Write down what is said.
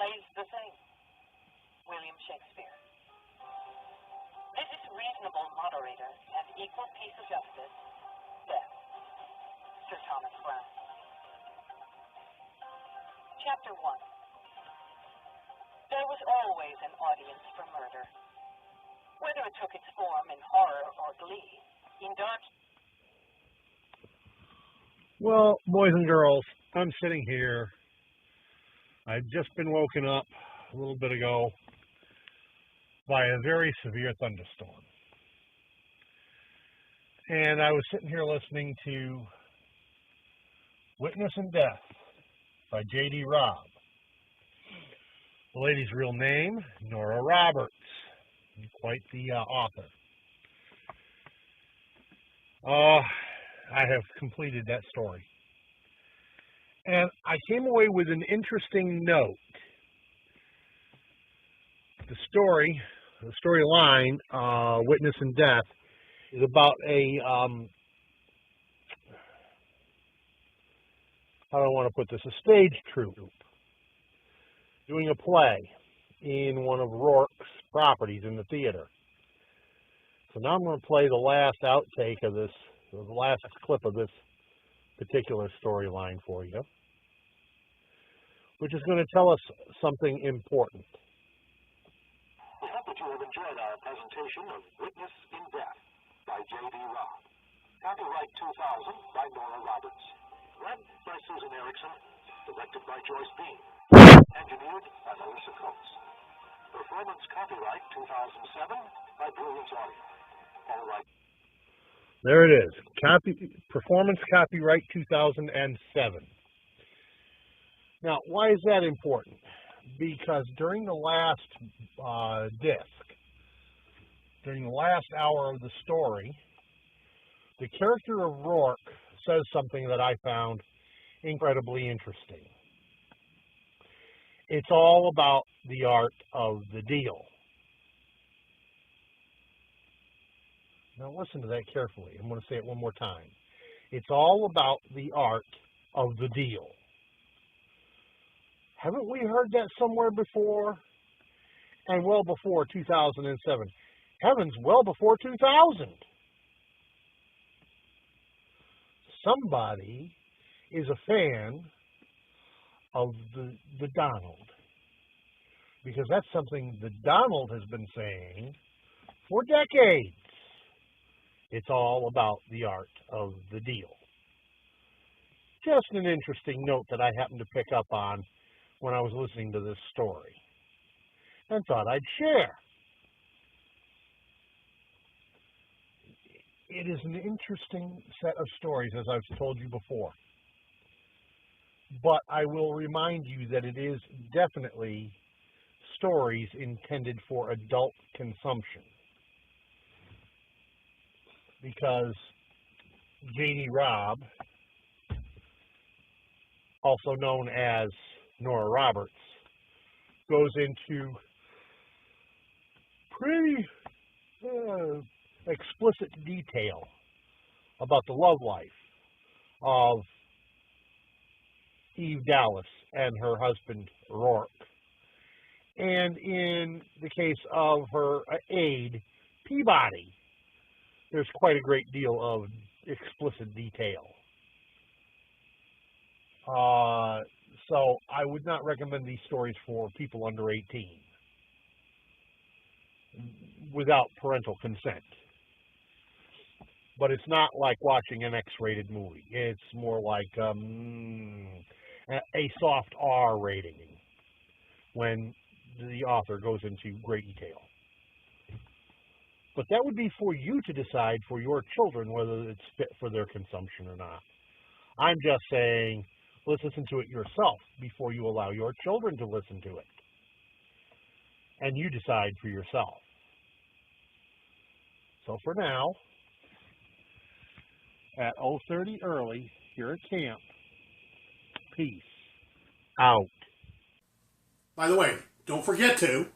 plays the same. William Shakespeare. This is reasonable moderator and equal peace of justice. Death. Sir Thomas Browne. Chapter 1. There was always an audience for murder. Whether it took its form in horror or glee, in dark... Well, boys and girls, I'm sitting here. I've just been woken up a little bit ago by a very severe thunderstorm. And I was sitting here listening to Witness and Death by J.D. Robb. The lady's real name, Nora Roberts. Quite the author. I have completed that story. And I came away with an interesting note. The storyline, Witness and Death, is about a, how do I want to put this, a stage troupe doing a play in one of Rourke's properties in the theater. So now I'm going to play the last outtake of this, the last clip of this particular storyline for you, which is going to tell us something important. We hope that you have enjoyed our presentation of Witness in Death by J.D. Robb. Copyright 2000 by Nora Roberts. Read by Susan Erickson. Directed by Joyce Bean. Engineered by Melissa Coates. Performance copyright 2007 by Brilliance Audio. All right. There it is. Performance copyright 2007. Now, why is that important? Because during the last during the last hour of the story, the character of Rourke says something that I found incredibly interesting. It's all about the art of the deal. Now listen to that carefully. I'm going to say it one more time. It's all about the art of the deal. Haven't we heard that somewhere before? And well before 2007. Heavens, well before 2000. Somebody is a fan of the Donald. Because that's something the Donald has been saying for decades. It's all about the art of the deal. Just an interesting note that I happened to pick up on when I was listening to this story, and thought I'd share. It is an interesting set of stories, as I've told you before. But I will remind you that it is definitely stories intended for adult consumption. Because J.D. Robb, also known as Nora Roberts, goes into pretty explicit detail about the love life of Eve Dallas and her husband Rourke. And in the case of her aide, Peabody, there's quite a great deal of explicit detail. So I would not recommend these stories for people under 18 without parental consent. But it's not like watching an X-rated movie. It's more like a soft R rating when the author goes into great detail. But that would be for you to decide for your children whether it's fit for their consumption or not. I'm just saying, let's listen to it yourself before you allow your children to listen to it. And you decide for yourself. So for now, at 0:30 early, here at camp, peace out. By the way, don't forget to